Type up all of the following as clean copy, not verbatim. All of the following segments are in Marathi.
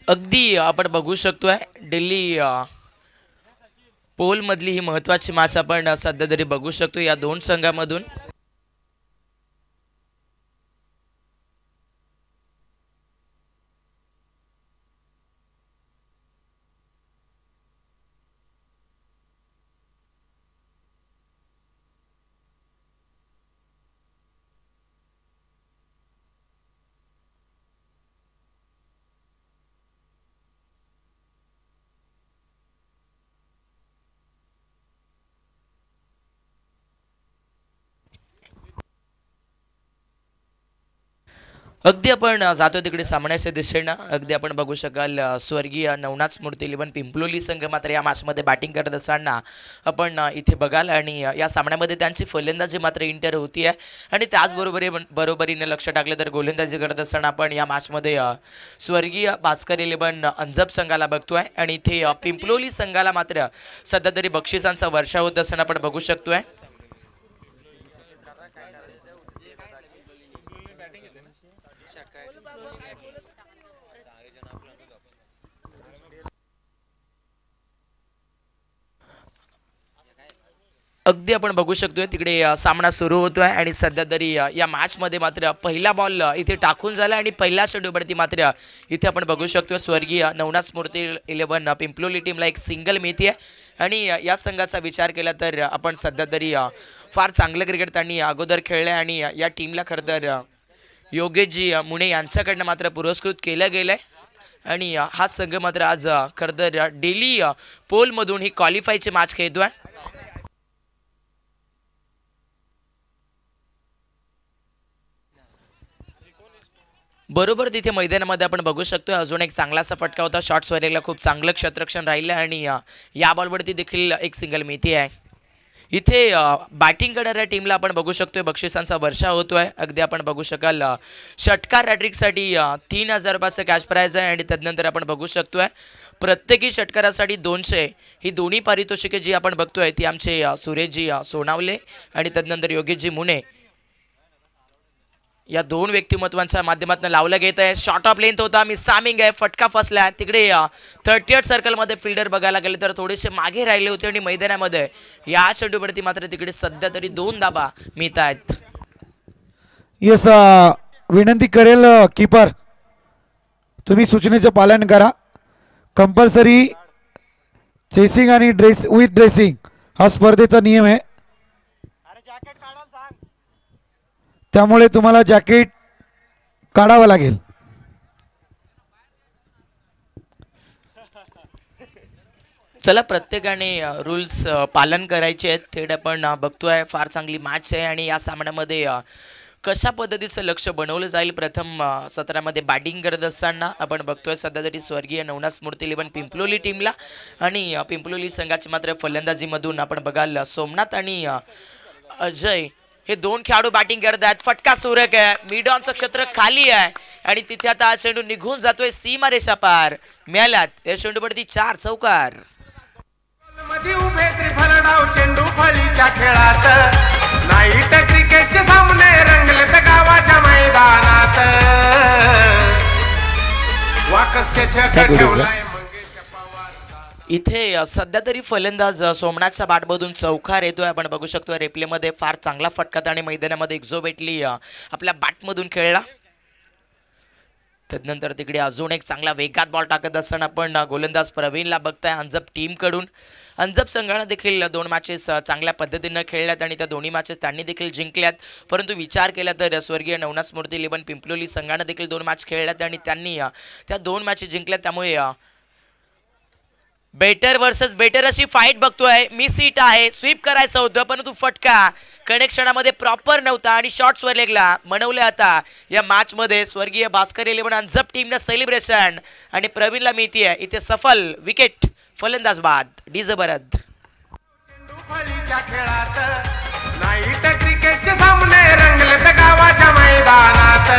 अगदी आपण बघू शकतोय दिल्ली पोल मधली ही महत्वाची मॅच आपण सध्या तरी बघू शकतो या दोन संघांमधून। अगदी आपण जातो तिकडे सामन्याच्या दिशेने। अगदी आपण बघू शकाल स्वर्गीय नवनाथ स्मृती 11 पिंपलोली संघ मात्र या मॅचमध्ये बॅटिंग करत असताना आपण इथे बघाल आणि या सामन्यामध्ये त्यांची फलंदाजी मात्र इंटर होती आहे आणि बरोबरीने लक्ष टाकले तर गोलंदाजी करत असताना आपण या मॅचमध्ये स्वर्गीय भास्कर 11 अंजप संघाला बघतोय आणि इथे पिंपलोली संघाला मात्र सध्या तरी बक्षिसांचा वर्षाव होत असताना आपण बघू शकतोय। अगदी आपण बघू शकतोय तिकडे सामना सुरू होतोय आणि सध्या तरी या मॅच मध्ये मात्र पहिला बॉल इथे टाकून झाला आणि पहिल्या चेंडूवरती मात्र इथे आपण बघू शकतो स्वर्गीय नवनाथ स्मृती 11 पिंपलोली टीमला एक सिंगल मिळते आणि या संघाचा विचार केला तर आपण सध्या तरी फार चांगलं क्रिकेट त्यांनी अगोदर खेळले आणि या टीमला खरं तर योगेशजी मुणे यांच्याकडनं मात्र पुरस्कृत केलं गेलंय आणि हा संघ मात्र आज खरं तर दिल्ली पोल मधून ही क्वालिफायची मॅच खेळतोय। बरोबर तिथे मैदानामध्ये आपण बघू शकतो अजून एक चांगलासा फटका होता शॉट स्वेरिंगला खूप चांगलं क्षेत्ररक्षण राहिलं आणि या बॉलवरती देखील एक सिंगल मिळते आहे। इथे बॅटिंग करणाऱ्या टीमला आपण बघू शकतोय बक्षिसांचा वर्षा होतोय। अगदी आपण बघू शकाल षटकार हॅट्रिकसाठी 3000 रुपयाचं कॅश प्राइज आहे आणि त्यानंतर आपण बघू शकतोय प्रत्येकी षटकारासाठी 200 ही दोन्ही पारितोषिके जी आपण बघतोय ती आमचे सुरेशजी सोनावले आणि त्यानंतर योगेशजी मुने या दोन व्यक्तिमत्वांच्या माध्यमातून लावलं गेत आहे। शॉर्ट ऑफ लेंथ होता मिस टायमिंग आहे फटका फसला तिकडे 38 सर्कल मध्ये फिल्डर बघायला गेले तर थोडेसे मागे राहिले होते आणि मैदानामध्ये या चेंडूवरती मात्र तिकडे सध्या तरी 2 धाबा मिळत आहेत। यस विनंती करेल कीपर तुम्ही सूचनेचे पालन करा। कंपल्सरी चेसिंग आणि ड्रेसिंग हा स्पर्धेचा नियम आहे त्यामुळे तुम्हाला जॅकेट काढावं लागेल। चला प्रत्येकाने रूल्स पालन करायचे आहेत। थेट आपण बघतोय फार चांगली मॅच आहे आणि या सामन्यामध्ये कशा पद्धतीचं लक्ष बनवलं जाईल प्रथम सत्रामध्ये बॅटिंग करत असताना आपण बघतोय सध्या तरी स्वर्गीय नवनाथ स्मृती 11 पिंपलोली टीमला आणि पिंपलोली संघाची मात्र फलंदाजीमधून आपण बघाल सोमनाथ आणि अजय हे दोन खेळाडू बॅटिंग करत आहेत। फटका सुरेख आहे मिड ऑनचं क्षेत्र खाली आहे आणि तिथे आता चेंडू निघून जातोय सीमा रेषा पार मिळाल्यात या चेंडूवरती 4 चौकार। मध्ये उभे त्रिफलडाव चेंडू फळीच्या खेळात नाईट क्रिकेटचे सामने रंगलेत गावाच्या मैदानात वाकसचे छक्के ठेवलाय इथे सध्या तरी फलंदाज सोमनाथच्या बॅटमधून चौकार येतोय आपण बघू शकतो रिप्लेमध्ये फार चांगला फटका आणि मैदानामध्ये एक्झो बेटली आपल्या बॅटमधून खेळला त्यानंतर तिकडे अजून एक चांगला वेगात बॉल टाकत असताना आपण गोलंदाज प्रवीणला बघताय अंजप टीम कडून। अंजप संघाने देखील 2 मॅचेस चांगल्या पद्धतीने खेळल्यात आणि त्या दोन्ही मॅचेस त्यांनी देखील जिंकल्यात परंतु विचार केला तर स्वर्गीय नवनाथ स्मृती 11 पिंपलोली संघाने देखील 2 मॅच खेळल्यात आणि त्यांनी त्या 2 मॅचेस जिंकल्यात त्यामुळे बेटर वर्सेस बेटर अशी फाईट बघतोय। मिस हिट आहे स्वीप करायचं होतं परंतु फटका कनेक्शनामध्ये प्रॉपर नव्हता आणि शॉर्ट स्वेरिंगला मनवले आता या मॅच मध्ये स्वर्गीय भास्कर 11 अंजप टीमने सेलिब्रेशन आणि प्रवीणला मिळतीये इथे सफल विकेट फलंदाज बाद डिझबरद खेळात नाईट क्रिकेटचे सामने रंगलेत गावाच्या मैदानात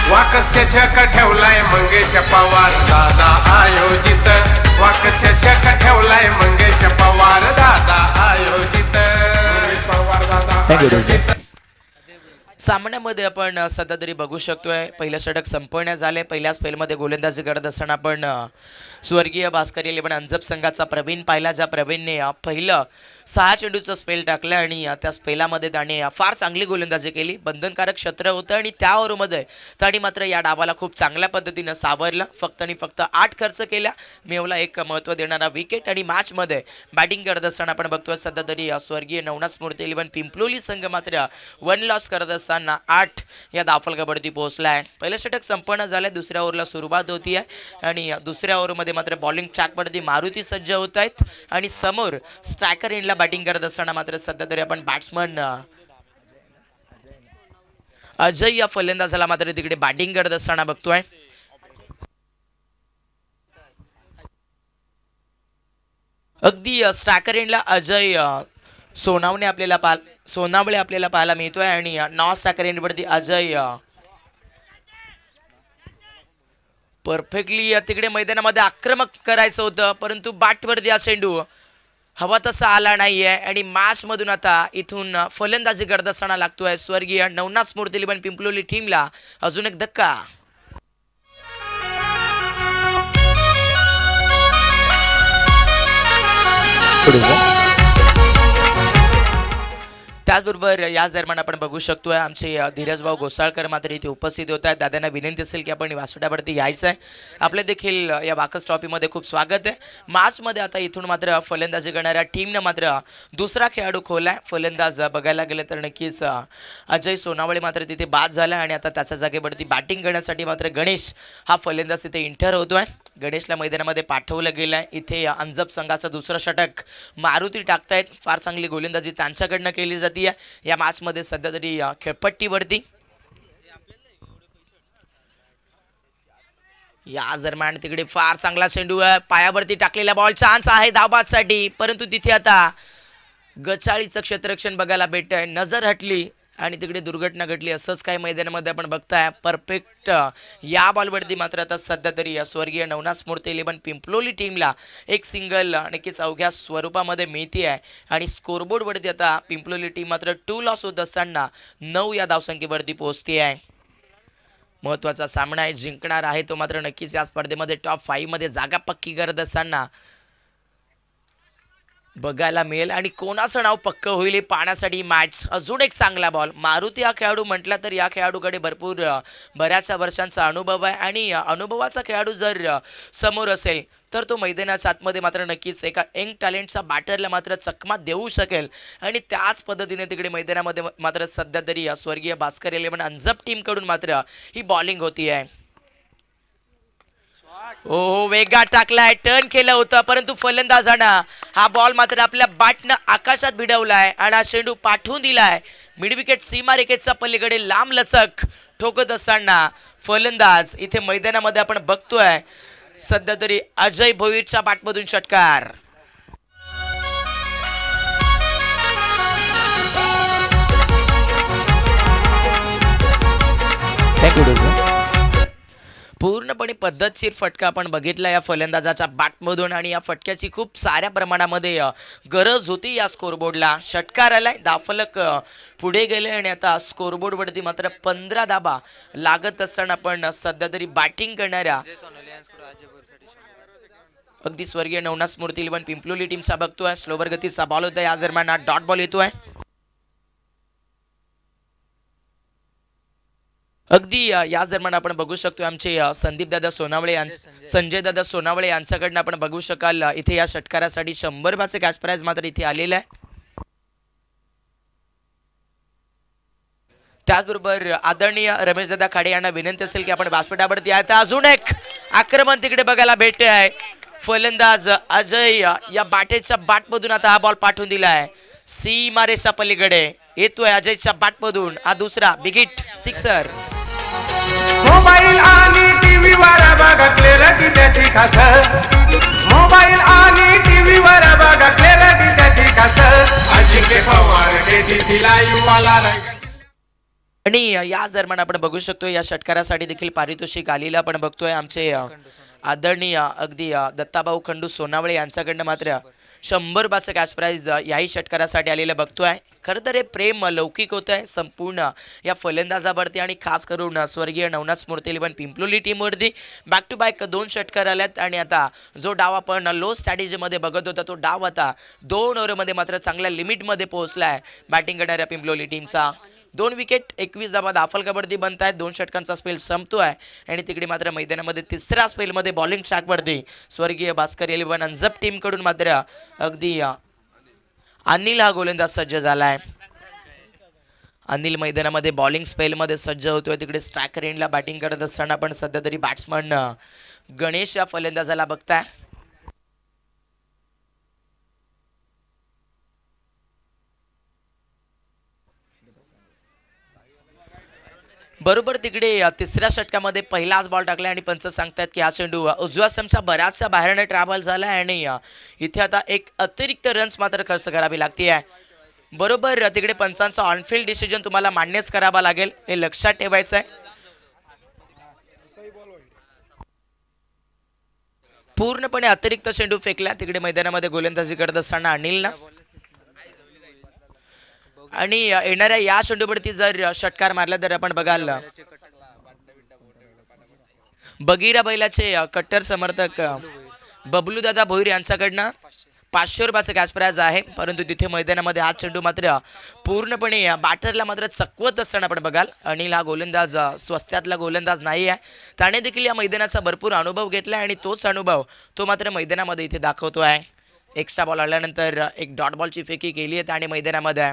वाकसचे छक ठेवलाय मंगेश पवार दादा आयोजित वाकसचे छक ठेवलाय मंगेश पवार दादा आयोजित पवार दादा सामन्यामध्ये आपण सध्या तरी बघू शकतोय पहिलं षटक संपवण्यात झाले. पहिल्याच फेलमध्ये गोलंदाजी करत असताना आपण स्वर्गीय भास्कर 11 अंजप संघाचा प्रवीण पाहिला, ज्या प्रवीणने पहिलं 6 चेंडूचं स्पेल टाकलं आणि त्या स्पेलामध्ये त्याने फार चांगली गोलंदाजी केली. बंधनकारक क्षेत्र होतं आणि त्या ओव्हरमध्ये त्याने मात्र या डावाला खूप चांगल्या पद्धतीनं सावरलं. फक्त आणि फक्त 8 खर्च केल्या, मिळवला एक महत्त्व देणारा विकेट. आणि मॅचमध्ये बॅटिंग करत असताना आपण बघतोय सध्या तरी स्वर्गीय नवनाथ स्मृती 11 पिंपलोली संघ मात्र 1 लॉस करत असताना 8 या धावफलकावरती पोहोचलाय. पहिलं षटक संपन्न झालंय, दुसऱ्या ओव्हरला सुरुवात होती आहे आणि दुसऱ्या ओव्हरमध्ये मात्र बॉलिंग ट्रॅकवरती मारुती सज्ज होत आहेत आणि समोर स्ट्रायकर एंडला बॅटिंग करत असताना मात्र सध्या तरी आपण बॅट्समन अजय या फलंदाजाला मात्र तिकडे बॅटिंग करत असताना बघतोय. अगदी स्ट्रायकर एंडला अजय सोनावणे आपल्याला पाहायला मिळतोय आणि नॉन स्ट्रायकर एंडवरती अजय परफेक्टली तिकडे मैदानामध्ये आक्रमक करायचं होतं, परंतु बॅटवरती हा चेंडू हवा तसा आला नाहीये आणि मॅच मधून आता इथून फलंदाजी करत असताना लागतोय स्वर्गीय नवनाथ स्मृती 11 पिंपलोली टीमला अजून एक धक्का. त्याचबरोबर याच दरम्यान आपण बघू शकतोय आमचे धीरजभाऊ गोसाळकर मात्र इथे उपस्थित होत आहेत. दादांना विनंती असेल की आपण व्यासपीठावरती यायचं आहे. आपले देखील या वाकस ट्रॉफीमध्ये खूप स्वागत आहे. मॅचमध्ये आता इथून मात्र फलंदाजी करणाऱ्या टीमनं मात्र दुसरा खेळाडू खोलाय. फलंदाज बघायला गेलं तर नक्कीच अजय सोनावळे मात्र तिथे बाद झाला आणि आता त्याच्या जागेवरती बॅटिंग करण्यासाठी मात्र गणेश हा फलंदाज तिथे इंटर होतोय. गणेशला मैदानामध्ये पाठवलं गेलं आहे. इथे अंजप संघाचं दुसरं षटक मारुती टाकतायत. फार चांगली गोलंदाजी त्यांच्याकडनं केली जाते या मॅचमध्ये सध्या तरी खेळपट्टीवरती. या दरम्यान तिकडे फार चांगला चेंडू आहे, पायावरती टाकलेला बॉल चान्स आहे धावबादसाठी, परंतु तिथे आता गचाळीचं क्षेत्ररक्षण बघायला भेटतंय. नजर हटली आणि तिकडे दुर्घटना घडली असंच काही मैदानामध्ये आपण बघताय. परफेक्ट या बॉलवरती मात्र आता सध्या तरी स्वर्गीय नवनाथ स्मृती 11 पिंपलोली टीमला एक सिंगल नक्कीच अवघ्या स्वरूपामध्ये मिळते आहे आणि स्कोरबोर्डवरती आता पिंपलोली टीम मात्र 2 लॉस होत असताना 9 या धावसंख्येवरती पोहोचते आहे. महत्त्वाचा सामना आहे, जिंकणार आहे तो मात्र नक्कीच या स्पर्धेमध्ये टॉप 5 मध्ये जागा पक्की करत असताना बघायला मिळेल आणि कोणाचं नाव पक्क होईल हे पाहण्यासाठी मॅच. अजून एक चांगला बॉल. मारुती हा खेळाडू म्हटला तर या खेळाडूकडे भरपूर बऱ्याचशा वर्षांचा अनुभव आहे आणि अनुभवाचा खेळाडू जर समोर असेल तर तो मैदानाच्या आतमध्ये मात्र नक्कीच एका यंग टॅलेंटचा बॅटरला मात्र चकमा देऊ शकेल आणि त्याच पद्धतीने तिकडे मैदानामध्ये मात्र सध्या तरी स्वर्गीय भास्कर 11 अंजप टीमकडून मात्र ही बॉलिंग होती आहे. हो वेगात टाकलाय, टर्न केलं होतं, परंतु फलंदाजानं हा बॉल मात्र आपल्या बॅटनं आकाशात भिडवलाय आणि हा चेंडू पाठवून दिलाय मिड विकेट सीमारेषेच्या पलीकडे लांब लचक ठोकत असताना फलंदाज इथे मैदानामध्ये आपण बघतोय सध्या तरी अजय भोईरच्या बॅटमधून षटकार. पूर्णपणे पद्धतशीर फटका आपण बघितला या फलंदाजाच्या बॅटमधून आणि या फटक्याची खूप साऱ्या प्रमाणामध्ये गरज होती या स्कोरबोर्डला. षटकार आलाय, धावफलक पुढे गेले आणि आता स्कोरबोर्डवरती मात्र 15 धाबा लागत असताना आपण सध्या तरी बॅटिंग करणाऱ्या अगदी स्वर्गीय नवनाथ स्मृती 11 पिंपलोली टीमचा बघतोय. स्लोवर गतीचा बॉल होता, या दरम्यान डॉट बॉल येतोय. अगदी याच दरम्यान आपण बघू शकतो आमचे संदीप दादा सोनावळे संजय दादा सोनावळे यांच्याकडनं आपण बघू शकाल इथे या षटकारासाठी 100 रुपयाचे कॅश प्राइज मात्र इथे आलेलं आहे. त्याचबरोबर आदरणीय रमेश दादा खाडे यांना विनंती असेल की आपण व्यासपीठावरती आहे. तर अजून एक आक्रमण तिकडे बघायला भेटते आहे. फलंदाज अजय या बाटेच्या बॅटमधून आता हा बॉल पाठवून दिलाय सीमारेषा पलीकडे. येतोय अजयच्या बॅटमधून हा दुसरा बिग हिट सिक्सर. मोबाईल आणि टीव्ही वर बघा क्लिअरिटी त्याची खास. मोबाईल आणि टीव्ही वर बघा क्लिअरिटी त्याची खास. अजिंक्य पवार केटीसी लाईव्ह वाला. आणि याच दरम्यान आपण बघू शकतो या षटकारासाठी देखील पारितोषिक आलेलं आपण बघतोय. आमचे आदरणीय अगदी दत्ताभाऊ खंडू सोनावळे यांच्याकडनं मात्र 100 कॅश प्राइज याही षटकारासाठी आलेलं बघतोय. खरं तर हे प्रेम लौकिक होत आहे संपूर्ण या फलंदाजावरती आणि खास करून स्वर्गीय नवनाथ स्मृती 11 पिंपलोली टीमवरती. बॅक टू बॅक 2 षटकार आल्यात आणि आता जो डाव आपण लो स्ट्रॅटेजीमध्ये बघत होता तो डाव आता 2 ओव्हरमध्ये मात्र चांगल्या लिमिटमध्ये पोहोचलाय बॅटिंग करणाऱ्या पिंपलोली टीमचा. 2 विकेट 21 धावा दाफलकावरती बनत आहेत. 2 षटकांचा स्पेल संपतोय आणि तिकडे मात्र मैदानामध्ये तिसऱ्या स्पेलमध्ये बॉलिंग ट्रॅकवरती स्वर्गीय भास्कर 11 अंजप टीमकडून मात्र अगदी अनिल हा गोलंदाज सज्ज झालाय. अनिल मैदानामध्ये बॉलिंग स्पेलमध्ये सज्ज होतोय. तिकडे स्ट्रायकर एंडला बॅटिंग करत असताना पण सध्या तरी बॅट्समन गणेश या फलंदाजाला बघताय. बरोबर तिकडे तिसऱ्या षटकामध्ये पहिलाच बॉल टाकला आणि पंच सांगतात की हा चेंडू उजव्या स्टंपच्या बऱ्याचशा बाहेरने ट्रॅव्हल झाला आणि इथे आता एक अतिरिक्त रन्स मात्र खर्च करावी लागते आहे. बरोबर तिकडे पंचांचा ऑनफिल्ड डिसिजन तुम्हाला मान्यच करावा लागेल हे लक्षात ठेवायचं आहे. पूर्णपणे अतिरिक्त चेंडू फेकला तिकडे मैदानामध्ये गोलंदाजी करत असताना अनिलला आणि येणाऱ्या या चेंडूवरती जर षटकार मारला तर आपण बघाल बगीरा बैलाचे कट्टर समर्थक बबलू दादा भोईर यांच्याकडनं 500 रुपयाचं कॅश प्राइज आहे. परंतु तिथे मैदानामध्ये हा चेंडू मात्र पूर्णपणे बॅटरला मात्र चकवत असताना आपण बघाल अनिल हा गोलंदाज स्वस्त्यातला गोलंदाज नाही आहे. त्याने देखील या मैदानाचा भरपूर अनुभव घेतला आणि तोच अनुभव तो मात्र मैदानामध्ये इथे दाखवतो आहे. एक्स्ट्रा बॉल आल्यानंतर एक डॉट बॉलची फेकी केली आहे आणि मैदानामध्ये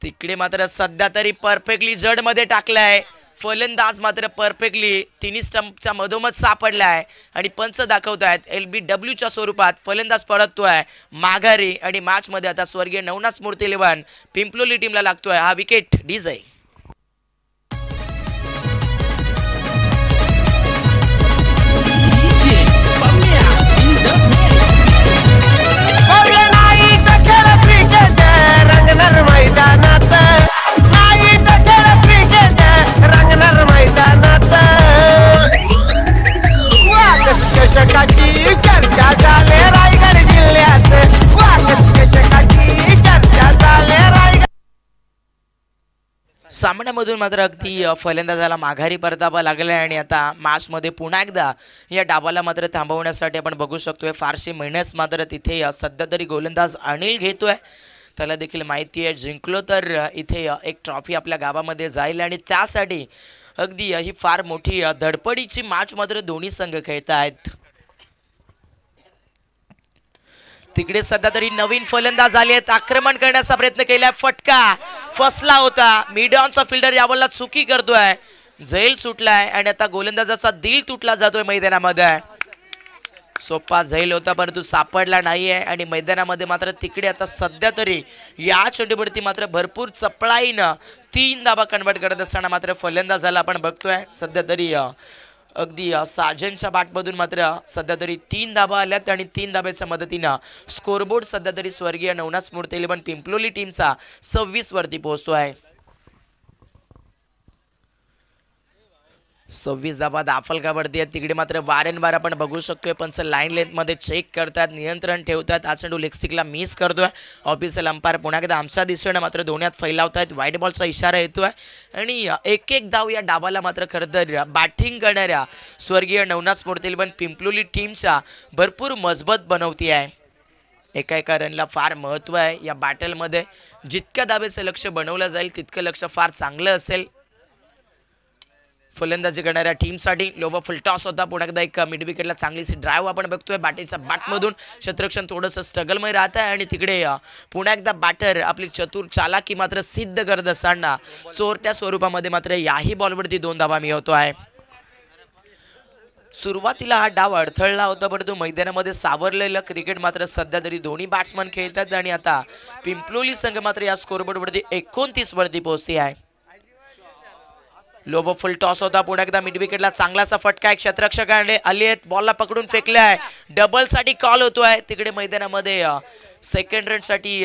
तिकडे मात्र सध्या तरी परफेक्टली जड मध्ये टाकलाय. फलंदाज मात्र परफेक्टली तिन्ही स्टंपच्या मधोमध सापडलाय आणि पंच दाखवतायत LBWच्या स्वरूपात फलंदाज परततोय माघारी आणि मॅच मध्ये आता स्वर्गीय नवनाथ स्मृती 11 पिंपलोली टीमला लागतोय हा विकेट डीजे. सामन्यामधून मात्र अगदी फलंदाजाला माघारी परतावा लागला आणि आता मॅचमध्ये पुन्हा एकदा या डावाला मात्र थांबवण्यासाठी आपण बघू शकतोय फारशी मेहनत मात्र तिथे सध्या तरी गोलंदाज अनिल घेतोय. त्याला देखील माहिती आहे जिंकलो तर इथे एक ट्रॉफी आपल्या गावामध्ये जाईल आणि त्यासाठी अगदी ही फार मोठी धडपडीची मॅच मात्र दोन्ही संघ खेळत आहेत. तिकडे सध्या तरी नवीन फलंदाज आले आहेत. आक्रमण करण्याचा प्रयत्न केलाय. फटका फसला होता. मिड ऑनचा फिल्डर यावरला चुकी करतोय. झैल सुटलाय आणि आता गोलंदाजाचा दिल तुटला जातोय मैदानामध्ये. सोपा झैल होता परंतु सापडला नाहीये आणि मैदानामध्ये मात्र तिकडे आता सध्या तरी या चेंडूवरती मात्र भरपूर चपळाईनं 3 धावा कन्वर्ट करत असताना मात्र फलंदाजाला आपण बघतोय सध्या तरी अगदी साजनच्या बॅटमधून मात्र सध्या तरी 3 धावा आल्यात आणि 3 धाब्याच्या मदतीनं स्कोरबोर्ड सध्या तरी स्वर्गीय नवनाथ स्मृती 11 पिंपलोली टीमचा 26 वरती पोहोचतो आहे. 26 धावा दाफलकावरती आहेत. तिकडे मात्र वारंवार आपण बघू शकतोय पंच लाईन लेंथ मध्ये चेक करतात नियंत्रण ठेवतात. हा चेंडू लेग स्टिकला मिस करतोय. ऑफिशियल अंपायर पुन्हा एकदा आमच्या दिशेने मात्र दोन्यात फैलावतायत. वाईट बॉलचा इशारा येतोय आणि एक एक धाव या डावाला मात्र खरं तर बॅटिंग करणाऱ्या स्वर्गीय नवनाथ स्मृती 11 पिंपलोली टीमच्या भरपूर मजबूत बनवती आहे. एका एका रनला फार महत्त्व आहे या बॅटलमध्ये. जितक्या धावेचं लक्ष बनवलं जाईल तितकं लक्ष फार चांगलं असेल. फलंदाजी करणाऱ्या टीमसाठी लोवर फुल टॉस होता. पुन्हा एकदा एक मिड विकेटला चांगलीशी ड्राईव्ह आपण बघतोय. बॅटीच्या बॅटमधून शतरक्षण थोडंसं स्ट्रगलमध्ये राहत आहे आणि तिकडे पुन्हा एकदा बॅटर आपली चतुर चालाकी मात्र सिद्ध करत असताना चोरट्या स्वरूपामध्ये मात्र याही बॉलवरती 2 धावा मिळवतो आहे. सुरुवातीला हा डाव अडथळला होता परंतु मैदानामध्ये सावरलेलं क्रिकेट मात्र सध्या तरी दोन्ही बॅट्समन खेळतात आणि आता पिंपलोली संघ मात्र या स्कोरबोर्डवरती 29 वरती पोहोचते आहे. लोवर फुल टॉस होता. पुन्हा एकदा मिड विकेटला चांगलासा फटका एक क्षेत्ररक्षकाने आले आहेत. बॉलला पकडून फेकलाय. डबल साठी कॉल होतोय. तिकडे मैदानामध्ये सेकंड रन साठी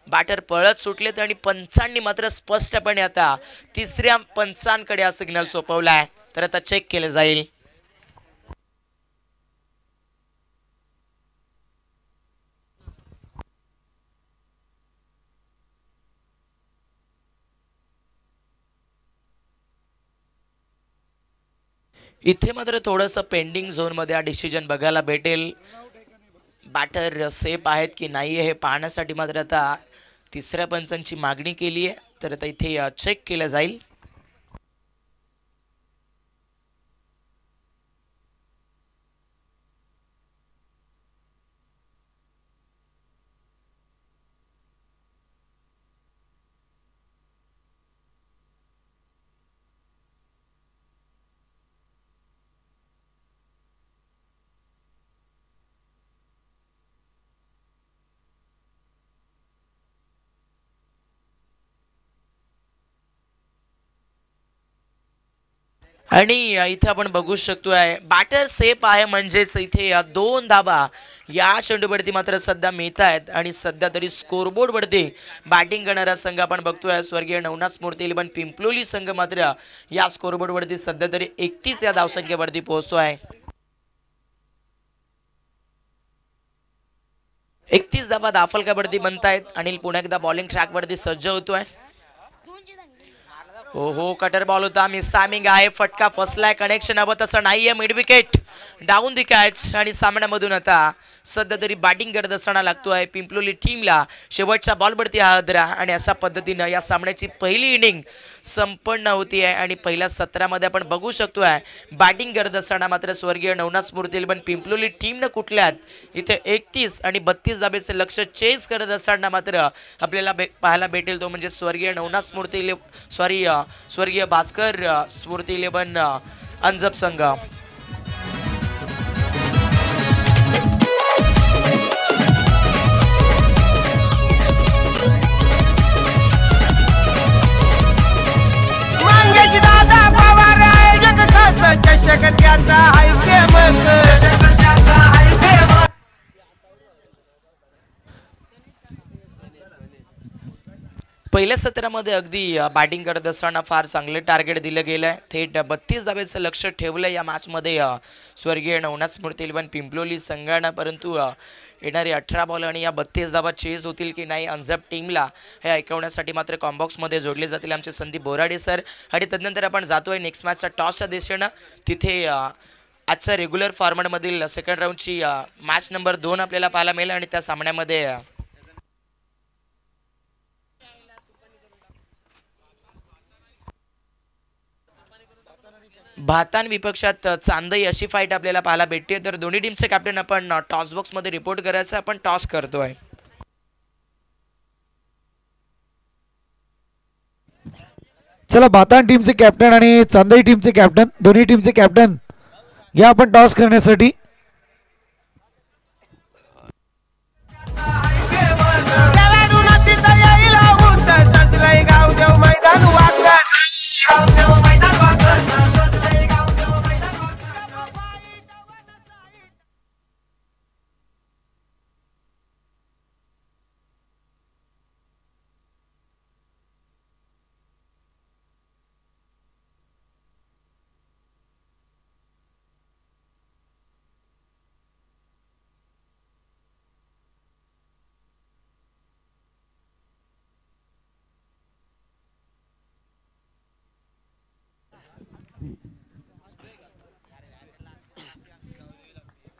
बॅटर पळत सुटलेत आणि पंचांनी मात्र स्पष्टपणे आता तिसऱ्या पंचांकडे हा सिग्नल सोपवलाय. तर आता चेक केलं जाईल. 3 बॉल इथे मात्र थोडंसं पेंडिंग झोनमध्ये हा डिसिजन बघायला भेटेल. बॅटर सेफ आहेत की नाही हे पाहण्यासाठी मात्र आता तिसऱ्या पंचांची मागणी केली आहे, तर आता इथे चेक केलं जाईल. आणि इथे आपण बघू शकतोय बॅटर सेफ आहे, म्हणजेच इथे 2 धाबा या चेंडूवरती मात्र सध्या मिळत आहेत. आणि सध्या तरी स्कोरबोर्ड वरती बॅटिंग करणारा संघ आपण बघतोय स्वर्गीय नवनाथ स्मृती इलेव्हन पिंपलोली संघ मात्र या स्कोरबोर्ड वरती सध्या तरी 31 या धावसंख्येवरती पोहोचतोय. 31 धावा धावफलकावरती बनतायत. अनिल पुन्हा एकदा बॉलिंग ट्रॅक वरती सज्ज होतोय. हो कटर बॉल होता, मिस टायमिंग आहे, फटका फसलाय, कनेक्शन हवं तसं नाहीये, mid wicket down the catch. आणि सामन्यामधून आता सध्या तरी बॅटिंग करत असताना लागतोय पिंपलोली टीमला शेवटच्या बॉलवरती हादरा. आणि अशा पद्धतीनं या सामन्याची पहिली इनिंग संपन्न होती आहे. आणि पहिल्या सत्रामध्ये आपण बघू शकतोय बॅटिंग करत असताना मात्र स्वर्गीय नवनाथ स्मृती पण पिंपलोली टीमनं कुठल्यात इथे 31 आणि 32 धाब्याचे लक्ष चेस करत असताना मात्र आपल्याला पाहायला भेटेल तो म्हणजे स्वर्गीय नवनाथ स्मृती स्वर्गीय भास्कर स्मृती इलेव्हन अंजप संघ. पहिल्या सत्रामध्ये अगदी बॅटिंग करत असताना फार चांगले टार्गेट दिलं गेलं आहे. थेट 32 धाब्याचं लक्ष ठेवलं या मॅचमध्ये स्वर्गीय नवनाथ स्मृती इलेव्हन पिंपलोली संघानं. परंतु येणारे 18 बॉल आणि या 32 धाबा चेज होतील की नाही अंजप टीमला हे ऐकवण्यासाठी मात्र कॉम्बॉक्समध्ये जोडले जातील आमचे संदीप बोराडे सर. आणि तदनंतर आपण जातोय नेक्स्ट मॅचच्या टॉसच्या दिशेनं. तिथे आजच्या रेग्युलर फॉर्मॅटमधील सेकंड राऊंडची मॅच नंबर 2 आपल्याला पाहायला मिळेल. आणि त्या सामन्यामध्ये भातान विपक्षात चांदई अशी फाईट आपल्याला पाहायला भेटते. तर दोन्ही टीमचे कॅप्टन आपण टॉस बॉक्स मध्ये रिपोर्ट करायचं, आपण टॉस करतोय. चला भातान टीमचे कॅप्टन आणि चांदई टीमचे कॅप्टन दोन्ही टीमचे कॅप्टन घ्या आपण टॉस करण्यासाठी.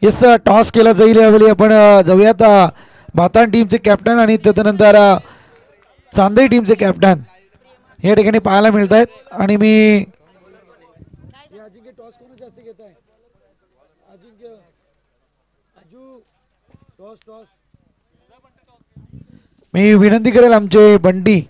येस टॉस केला जाईल यावेळी. आपण जाऊयात भातान टीमचे कॅप्टन आणि त्यानंतर चांदई टीमचे कॅप्टन या ठिकाणी पाहायला मिळत आहेत. आणि मी विनंती करेल आमचे बंटी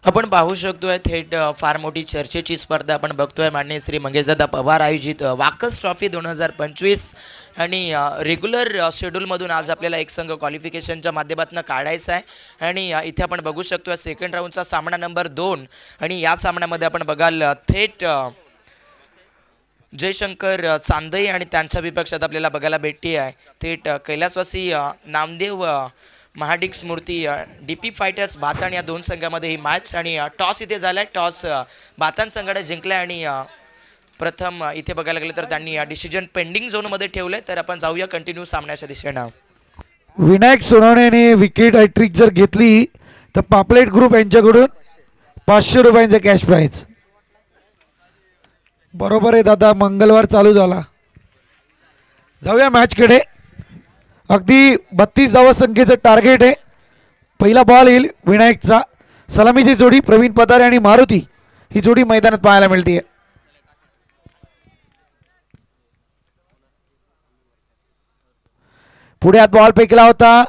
आपण पाहू शकतोय थेट फार मोठी चर्चेची स्पर्धा आपण बघतोय. माननीय श्री मंगेशदादा पवार आयोजित वाकस ट्रॉफी 2025. आणि रेग्युलर शेड्यूलमधून आज आपल्याला एक संघ क्वालिफिकेशनच्या माध्यमातून काढायचा आहे. आणि इथे आपण बघू शकतोय सेकंड राऊंडचा सामना नंबर 2. आणि या सामन्यामध्ये आपण बघाल थेट जयशंकर चांदई आणि त्यांच्या विपक्षात आपल्याला बघायला भेटते आहे थेट कैलासवासी नामदेव महाडिक स्मृती डीपी फायटर्स भातान या 2 संघामध्ये ही मॅच. आणि टॉस इथे झालाय, टॉस भातान संघाने जिंकलाय. आणि प्रथम इथे बघायला गेलं तर त्यांनी डिसिजन पेंडिंग झोनमध्ये ठेवलंय. तर आपण जाऊया कंटिन्यू सामन्याच्या दिशेनं. विनायक सोनवणेने विकेट हॅट्रिक जर घेतली तर पापलेट ग्रुप यांच्याकडून 500 रुपयांचा कॅश प्राईज. बरोबर आहे दादा, मंगळवार चालू झाला. जाऊया मॅचकडे. अगदी 32 धावा संख्येचं टार्गेट आहे. पहिला बॉल येईल विनायकचा. सलामीची जोडी प्रवीण पतारे आणि मारुती ही जोडी मैदानात पाहायला मिळते. पुढे आत बॉल फेकला होता.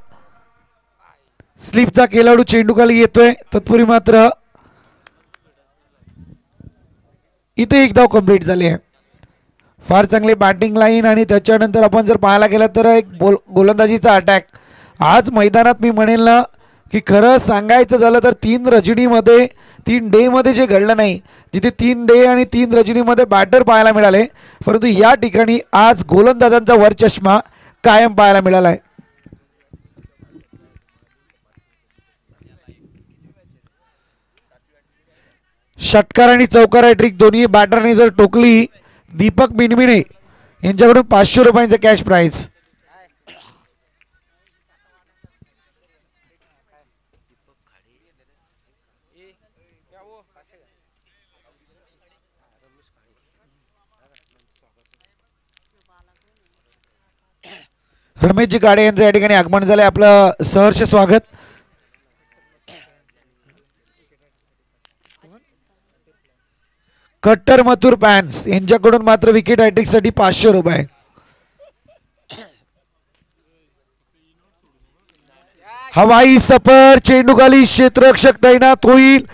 स्लिपचा खेळाडू चेंडू खाली येतोय. तत्पूर्वी मात्र इथे एक धाव कंप्लीट झाली आहे. फार चांगली बॅटिंग लाईन आणि त्याच्यानंतर आपण जर पाहायला गेलं तर एक गोलंदाजीचा अटॅक. आज मैदानात मी म्हणेल ना की खरं सांगायचं झालं तर 3 रजनीमध्ये 3 डेमध्ये जे घडलं नाही, जिथे 3 डे आणि 3 रजनीमध्ये बॅटर पाहायला मिळाले, परंतु या ठिकाणी आज गोलंदाजांचा वरचष्मा कायम पाहायला मिळाला आहे. षटकार आणि चौकार हॅट्रिक दोन्ही बॅटरने जर टोकली दीपक मिनमिने यांच्याकडून 500 रुपयांचं कॅश प्राईज. रमेशजी गाडे यांचं या ठिकाणी आगमन झालंय. आपलं सहर्ष स्वागत. कट्टर मथुर पॅन्स यांच्याकडून मात्र विकेट हॅट्रिक साठी 500 रुपये. हवाई सफर चेंडू खाली क्षेत्ररक्षक तैनात होईल.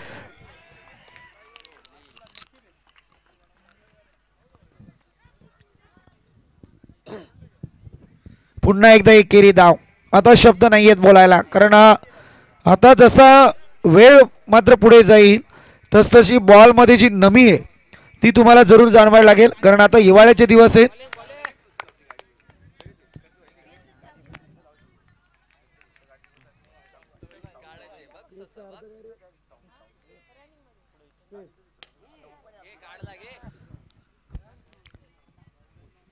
पुन्हा एकदा एकेरी धाव. आता शब्द नाहीयेत बोलायला, कारण आता जसा वेळ मात्र पुढे जाईल तसतशी बॉलमध्ये जी नमी आहे ती तुम्हाला जरूर जाणवायला लागेल, कारण आता हिवाळ्याचे दिवस आहेत.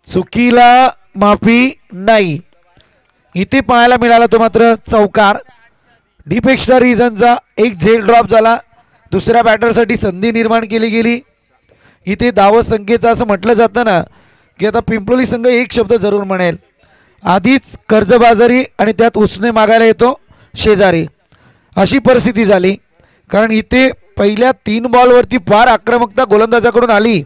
चुकीला माफी नाही. इथे पाहायला मिळाला तो मात्र चौकार. डीप एक्स्ट्रा रिझनचा एक झेल ड्रॉप झाला. दुसऱ्या बॅटरसाठी संधी निर्माण केली गेली. इथे धाव संख्येचं असं म्हटलं जातं ना की आता पिंपलोली संघ एक शब्द जरूर म्हणेल, आधीच कर्जबाजारी आणि त्यात उसने मागायला येतो शेजारी, अशी परिस्थिती झाली. कारण इथे पहिल्या 3 बॉलवरती फार आक्रमकता गोलंदाजाकडून आली.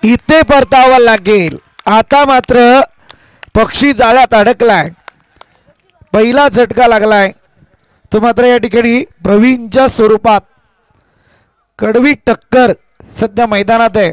इथे परतावा लागेल. आता मात्र पक्षी जाळ्यात अडकलाय. पहिला झटका लागलाय तो मात्र या ठिकाणी प्रवीणच्या स्वरूपात. कडवी टक्कर सध्या मैदानात आहे.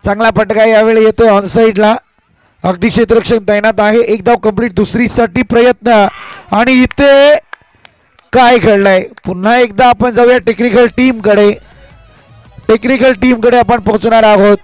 चांगला फटका यावेळी येतोय ऑन साइडला. अगदी क्षेत्ररक्षक तैनात आहे. एक धाव कंप्लीट. दुसरीसाठी प्रयत्न. आणि इथे काय घडलंय पुन्हा एकदा आपण जाऊया टेक्निकल टीमकडे. टेक्निकल टीमकडे आपण पोहोचणार आहोत.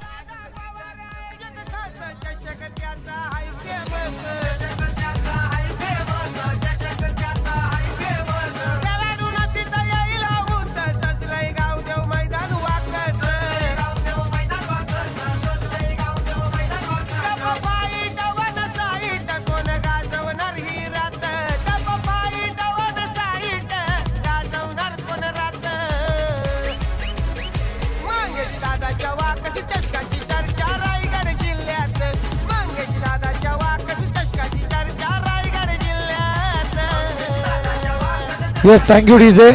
Yes, thank you DJ.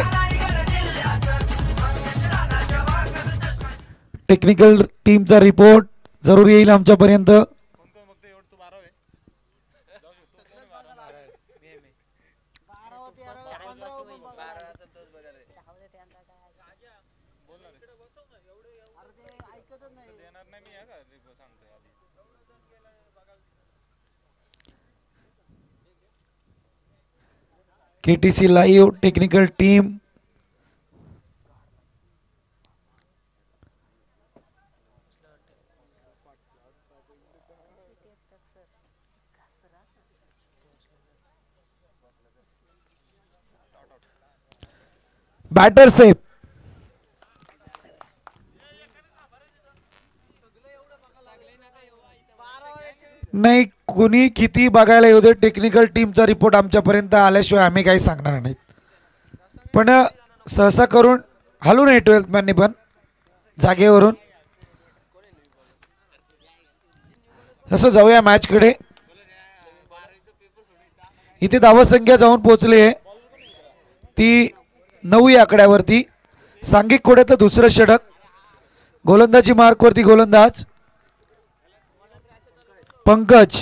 टेक्निकल टीमचा रिपोर्ट जरूर येईल आमच्यापर्यंत. KTC live technical team better safe. नाही, कुणी किती बघायला येऊ दे, टेक्निकल टीमचा रिपोर्ट आमच्यापर्यंत आल्याशिवाय आम्ही काही सांगणार नाहीत. पण सहसा करून हलू नये 12th मॅनने पण जागेवरून. तसं जाऊया मॅचकडे. इथे धावसंख्या जाऊन पोहोचली आहे ती 9 या आकड्यावरती. सांघिक खोड्यात दुसरं षटक. गोलंदाजी मार्कवरती गोलंदाज पंकज.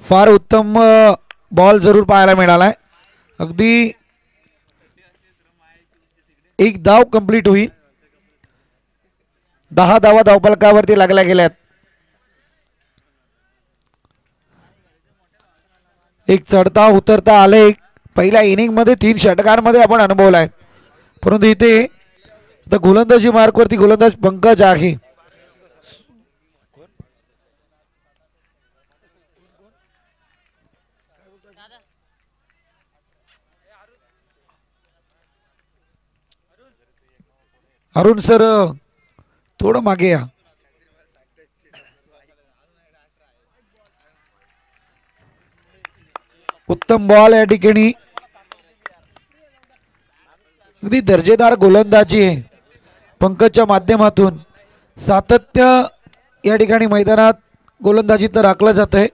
फार उत्तम बॉल जरूर पाहायला मिळालाय. अगदी एक धाव कंप्लीट होईल. 10 धावा धावफलकावरती लागल्या गेल्यात. एक चढता उतरता आले. पहिल्या इनिंग मध्ये 3 षटकांमध्ये आपण अनुभवलाय, परंतु इथे गोलंदाजी मार्कवरती गोलंदाज पंकज आहे. अरुण सर थोडं मागे या. उत्तम बॉल या ठिकाणी. अगदी दर्जेदार गोलंदाजी आहे पंकजच्या माध्यमातून. सातत्य या ठिकाणी मैदानात गोलंदाजी तर राखलं जात आहे.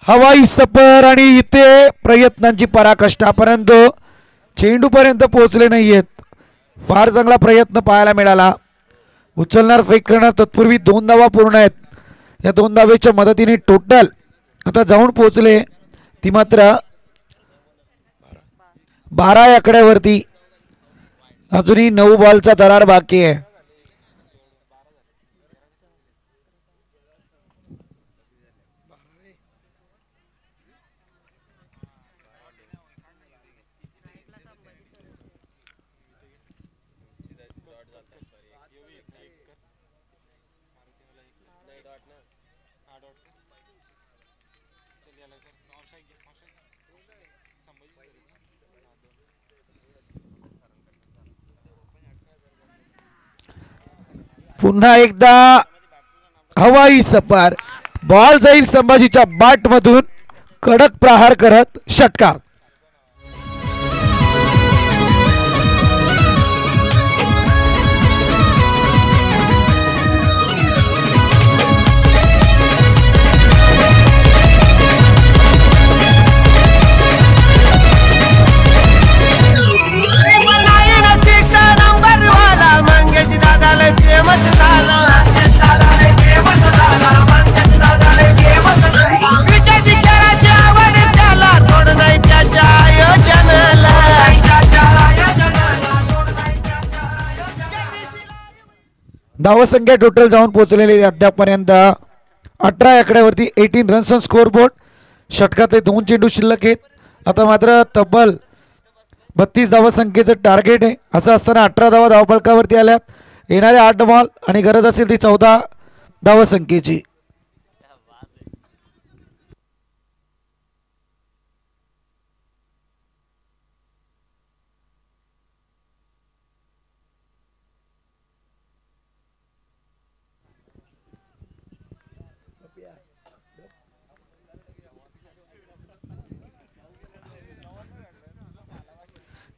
हवाई सफर आणि इथे प्रयत्नांची पराकाष्ठा, परंतु चेंडू पर्यंत पोहोचले नाहीयेत. फार चांगला प्रयत्न पाहायला मिळाला. उचलणार फेक करणार तत्पूर्वी 2 धावा पूर्ण आहेत. या 2 धावेच्या मदतीने टोटल आता जाऊन पोहोचले ती मात्र 12 या आकड्यावरती. अजूनही 9 बॉलचा दरार बाकी आहे. पुन्हा एकदा हवाई सफर. बॉल जाईल संभाजीच्या बॅट मधून कडक प्रहार करत षटकार. धावसंख्या टोटल जाऊन पोहोचलेली अद्यापर्यंत 18 आकड्यावरती 18 रन्स ऑन स्कोर बोर्ड. षटकातले 2 चेंडू शिल्लक आहेत. आता मात्र तब्बल 32 धावसंख्येचं टार्गेट आहे. असं असताना 18 धावा धावफलकावरती आल्यात. येणारे 8 बॉल आणि गरज असेल ती 14 धावसंख्येची.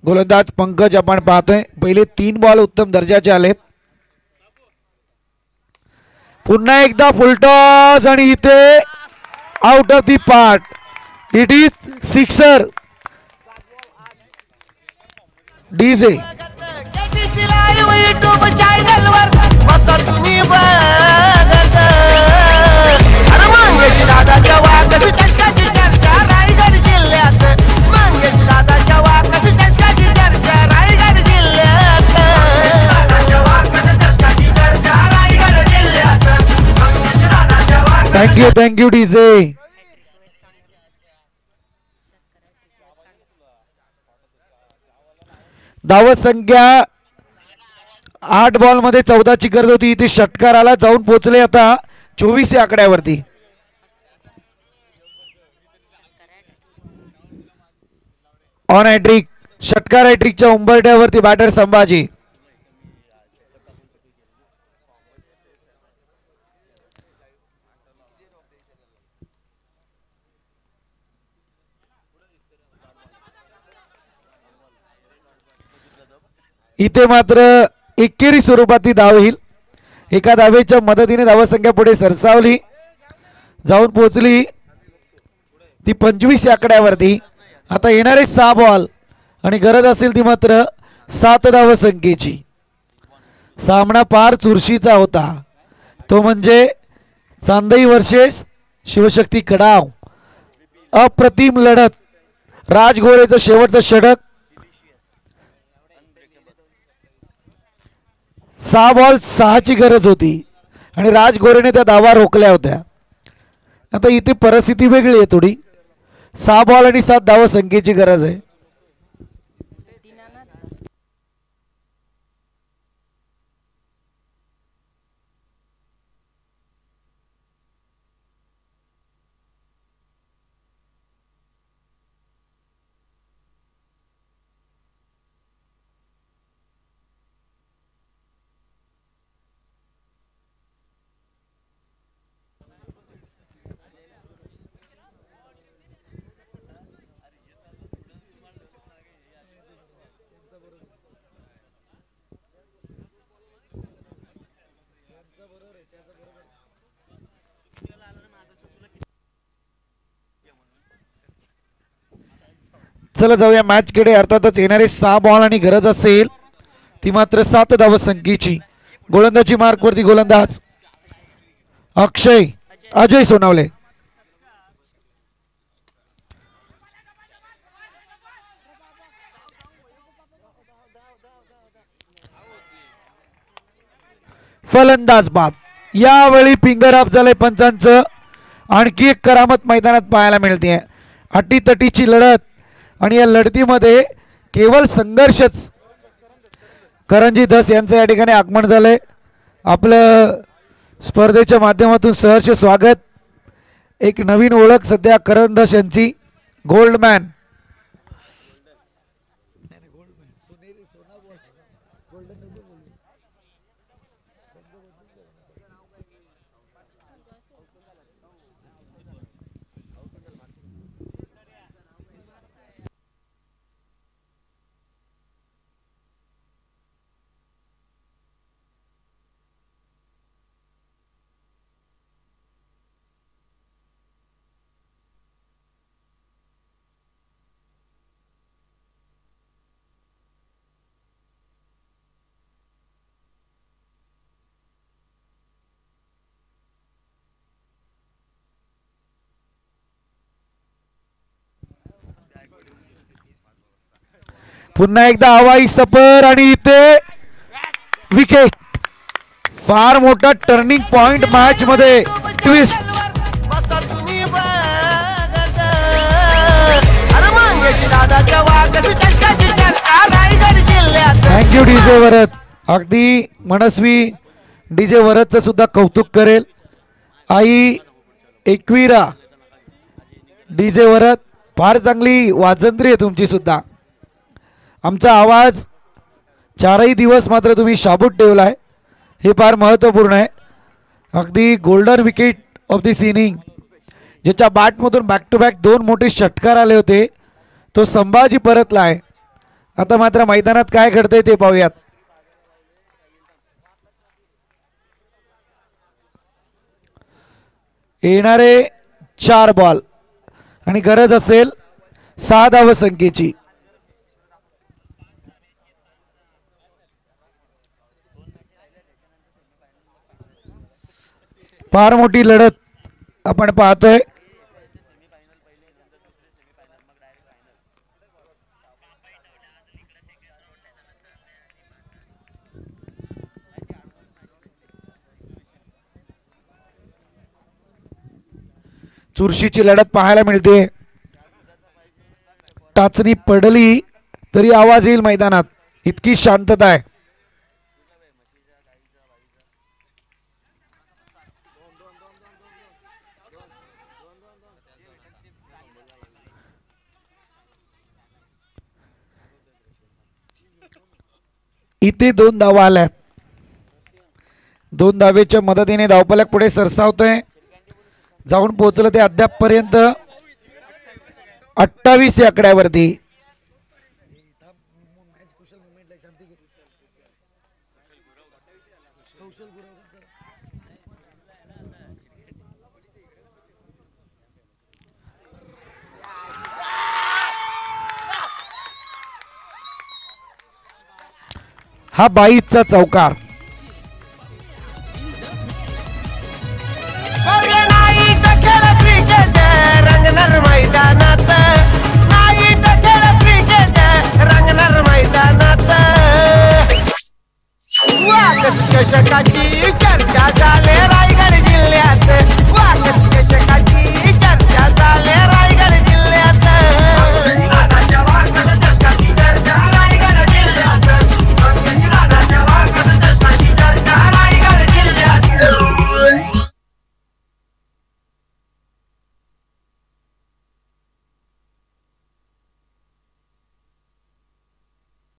गोलंदाज पंकज आपण पाहतोय. पहिले 3 बॉल उत्तम दर्जाचे आलेत. पुन्हा एकदा फुलटॉस आणि इथे out of the part. It is sixer. DJ thank you DJ. धावत संख्या 8 बॉल मध्ये 14 ची गरज होती. इथे षटकार आला, जाऊन पोहोचले आता 24 या आकड्यावरती. ऑन हॅट्रिक, षटकार हॅट्रिकच्या उंबरठ्यावरती बॅटर संभाजी. इथे मात्र एकेरी स्वरूपातली धाव येईल. एका धावेच्या मदतीने धावसंख्या पुढे सरसावली, जाऊन पोहोचली ती 25 आकड्यावरती. आता येणारे 6 बॉल आणि गरज असेल ती मात्र 7 धावसंख्येची. सामना फार चुरशीचा होता, तो म्हणजे चांदई वर्सेस शिवशक्ती कडाव. अप्रतिम लढत. राजगोरेचं शेवटचं षटक. 6 बॉल 6 ची गरज होती आणि राजगोरेने त्या धावा रोखल्या होत्या. आता इथे परिस्थिती वेगळी आहे थोडी. 6 बॉल आणि 7 धावा संख्येची गरज आहे. चला जाऊया मॅच कडे. अर्थातच येणारे 6 बॉल आणि गरज असेल ती मात्र 7 धाव संख्येची. गोलंदाजी मार्क वरती गोलंदाज अजय सोनावले. फलंदाज बाद. यावेळी फिंगर अप झालंय पंचांचं. आणखी एक करामत मैदानात पाहायला मिळते. अटीतटीची लढत आणि या लढतीमध्ये केवळ संघर्षच. करंजी धस यांचं या ठिकाणी आगमन झालंय. आपलं स्पर्धेच्या माध्यमातून सहर्ष स्वागत. एक नवीन ओळख सध्या करण धस यांची. गोल्डमॅन. पुन्हा एकदा हवाई सफर आणि इथे विकेट. फार मोठा टर्निंग पॉइंट मॅच मध्ये. ट्विस्ट. Thank you DJ Varad. अगदी मनस्वी डीजे वरदचं सुद्धा कौतुक करेल. आई एकविरा डीजे वरद, फार चांगली वाजंत्री आहे तुमची सुद्धा. आमचा आवाज 4ही दिवस मात्र तुम्ही शाबूत ठेवलाय, हे फार महत्त्वपूर्ण आहे. अगदी golden wicket of this inning, ज्याच्या बॅटमधून बॅक टू बॅक 2 मोठे षटकार आले होते, तो संभाजी परतला आहे. आता मात्र मैदानात काय घडतंय ते पाहूयात. येणारे 4 बॉल आणि गरज असेल 6 धावसंख्येची. फार मोठी लढत आपण पाहतोय. चुरशीची लढत पाहायला मिळते. टाचणी पडली तरी आवाज येईल मैदानात, इतकी शांतता आहे. इथे 2 धावा आल्या. 2 धावेच्या मदतीने धावफलक पुढे सरसावतोय. जाऊन पोहोचलं ते अद्याप पर्यंत 28 या आकड्यावरती. हा बाईचा चौकार. रंगणार मैदानात, नाही खेळ क्रिकेट रंगणार मैदानात. चषकाची